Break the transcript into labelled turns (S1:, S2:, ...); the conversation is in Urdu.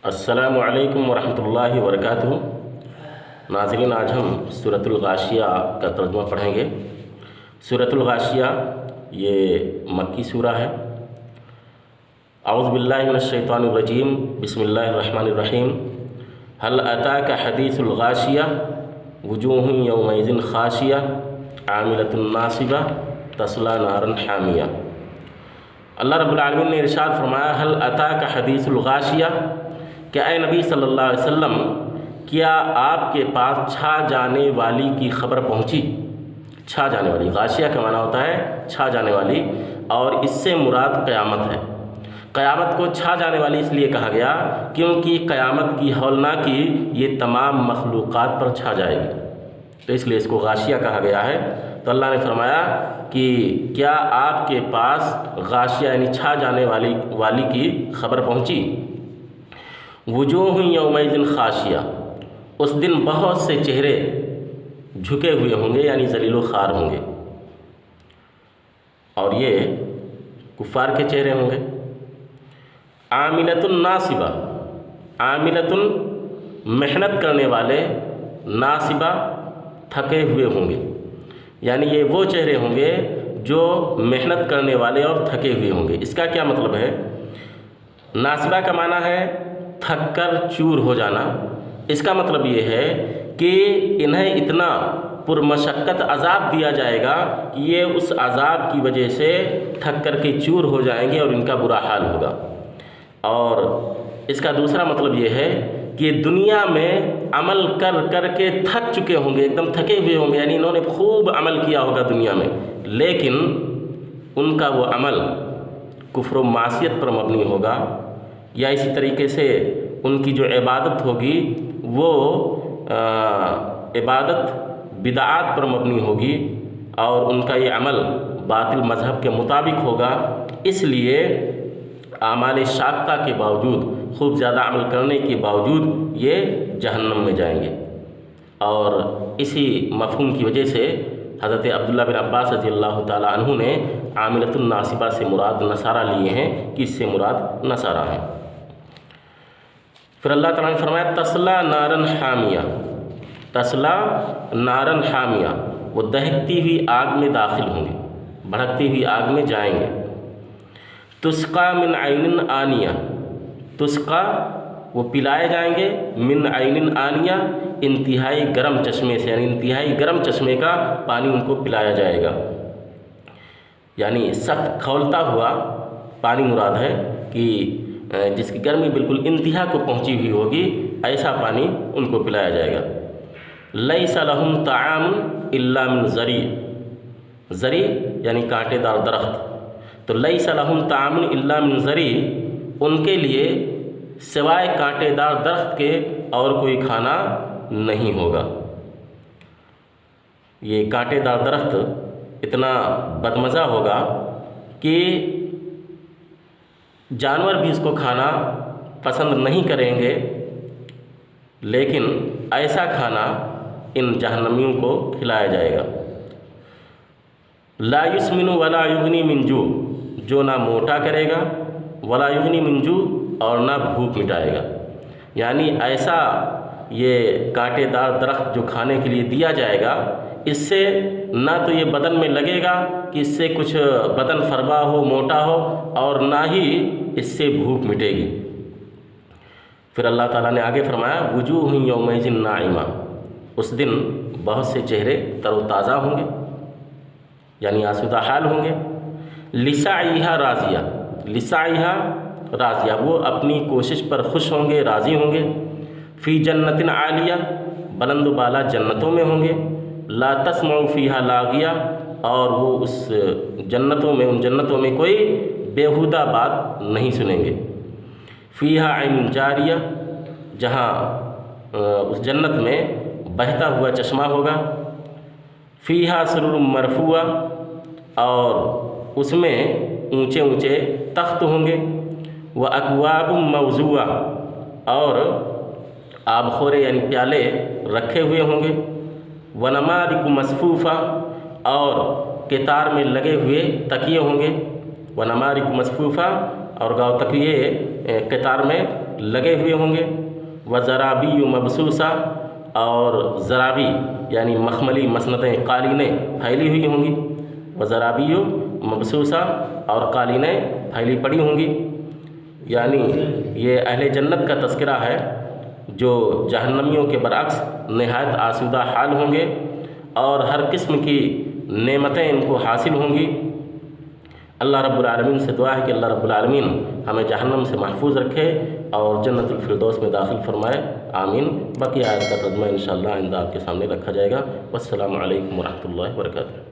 S1: السلام علیکم ورحمۃ اللہ وبرکاتہ۔ ناظرین، آج ہم سورۃ الغاشیہ کا ترجمہ پڑھیں گے۔ سورۃ الغاشیہ یہ مکی سورہ ہے۔ اعوذ باللہ من الشیطان الرجیم، بسم اللہ الرحمن الرحیم۔ هل اتاک حدیث الغاشیہ وجوہ یومئذ خاشیہ عاملۃ ناصبہ تصلی نارا حامیہ۔ اللہ رب العالمین نے ارشاد فرمایا، هل اتاک حدیث الغاشیہ، کہ اے نبی صلی اللہ علیہ وسلم، کیا آپ کے پاس چھا جانے والی کی خبر پہنچی؟ چھا جانے والی، غاشیہ کا معنی ہوتا ہے چھا جانے والی، اور اس سے مراد قیامت ہے۔ قیامت کو چھا جانے والی اس لیے کہا گیا کیونکہ قیامت کی ہولناکی یہ تمام مخلوقات پر چھا جائے گی، تو اس لیے اس کو غاشیہ کہا گیا ہے۔ تو اللہ نے فرمایا کہ کیا آپ کے پاس غاشیہ یعنی چھا جانے والی کی خبر پہنچی؟ وجوہ یومئذ خاشیہ، اس دن بہت سے چہرے جھکے ہوئے ہوں گے، یعنی ذلیل و خوار ہوں گے، اور یہ کفار کے چہرے ہوں گے۔ عاملۃ ناصبہ، عاملۃ محنت کرنے والے، ناصبہ تھکے ہوئے ہوں گے، یعنی یہ وہ چہرے ہوں گے جو محنت کرنے والے اور تھکے ہوئے ہوں گے۔ اس کا کیا مطلب ہے؟ ناصبہ کا معنی ہے تھک کر چور ہو جانا۔ اس کا مطلب یہ ہے کہ انہیں اتنا پرمشقت عذاب دیا جائے گا کہ یہ اس عذاب کی وجہ سے تھک کر کے چور ہو جائیں گے اور ان کا برا حال ہوگا۔ اور اس کا دوسرا مطلب یہ ہے کہ دنیا میں عمل کر کر کے تھک چکے ہوں گے، ایک دم تھکے ہوئے ہوں گے، یعنی انہوں نے خوب عمل کیا ہوگا دنیا میں، لیکن ان کا وہ عمل کفر و معصیت پر مبنی ہوگا، یا اسی طریقے سے ان کی جو عبادت ہوگی وہ عبادت بدعات پر مبنی ہوگی، اور ان کا یہ عمل باطل مذہب کے مطابق ہوگا۔ اس لیے اعمال شاقہ کے باوجود، خوب زیادہ عمل کرنے کے باوجود یہ جہنم میں جائیں گے۔ اور اسی مفہوم کی وجہ سے حضرت عبداللہ بن عباس رضی اللہ تعالیٰ عنہ نے عاملۃ الناصبہ سے مراد نصارہ لیے ہیں کہ اس سے مراد نصارہ ہیں۔ پھر اللہ تعالیٰ نے فرمایا تصلی نارا حامیہ، تصلی نارا حامیہ، وہ دہکتی ہوئی آگ میں داخل ہوں گے، بھڑکتی ہوئی آگ میں جائیں گے۔ تسقیٰ من عین آنیہ، تسقیٰ وہ پلائے جائیں گے، من عین آنیہ انتہائی گرم چشمے سے، یعنی انتہائی گرم چشمے کا پانی ان کو پلایا جائے گا، یعنی سخت کھولتا ہوا پانی مراد ہے کہ جس کی گرمی بالکل انتہا کو پہنچی ہوئی ہوگی، ایسا پانی ان کو پلایا جائے گا۔ لیس لہم طعام الا من ضریع، ضریع یعنی کانٹے دار درخت، تو لیس لہم طعام الا من ضریع، ان کے لیے سوائے کانٹے دار درخت کے اور کوئی کھانا نہیں ہوگا۔ یہ کانٹے دار درخت اتنا بدمزہ ہوگا کہ جانور بھی اس کو کھانا پسند نہیں کریں گے، لیکن ایسا کھانا ان جہنمیوں کو کھلایا جائے گا۔ لا یسمن ولا یغنی من جوع، جو نہ موٹا کرے گا، ولا یغنی من جوع، اور نہ بھوک مٹائے گا، یعنی ایسا یہ کانٹے دار درخت جو کھانے کے لیے دیا جائے گا، اس سے نہ تو یہ بدن میں لگے گا کہ اس سے کچھ بدن فربا ہو، موٹا ہو، اور نہ ہی اس سے بھوک مٹے گی۔ پھر اللہ تعالیٰ نے آگے فرمایا وجوہ یومئذ ناعمہ، اس دن بہت سے چہرے تر و تازہ ہوں گے، یعنی آسودہ حال ہوں گے۔ لسعیہا راضیہ، لسعیہا راضیہ، وہ اپنی کوشش پر خوش ہوں گے، راضی ہوں گے۔ فی جنت عالیہ، بلند و بالا جنتوں میں ہوں گے۔ لا تسمع فیہا لاغیہ، اور وہ اس جنتوں میں، ان جنتوں میں کوئی بیہودہ بات نہیں سنیں گے۔ فیہا عین جاریہ، جہاں اس جنت میں بہتا ہوا چشمہ ہوگا۔ فیہا سرر مرفوعہ، اور اس میں اونچے اونچے تخت ہوں گے۔ واکواب موضوعہ، اور آبخورے یعنی پیالے رکھے ہوئے ہوں گے۔ ونمارق مصفوفہ، اور قطار میں لگے ہوئے تکیے ہوں گے۔ ونمارق مصفوفہ، اور گاؤ تکیے قطار میں لگے ہوئے ہوں گے، وزرابی مبسوسہ، اور زرابی یعنی مخملی مسندیں قالینیں پھیلی ہوئی ہوں گی، وزرابی مبسوسہ اور قالینیں پھیلی پڑی ہوں گی، یعنی یہ اہل جنت کا تذکرہ ہے جو جہنمیوں کے برعکس نہایت آسودہ حال ہوں گے اور ہر قسم کی نعمتیں ان کو حاصل ہوں گی۔ اللہ رب العالمین سے دعا ہے کہ اللہ رب العالمین ہمیں جہنم سے محفوظ رکھے اور جنت الفردوس میں داخل فرمائے، آمین۔ باقی آیت کا ترجمہ انشاءاللہ آئندہ آپ کے سامنے رکھا جائے گا۔ والسلام علیکم ورحمۃ اللہ وبرکاتہ۔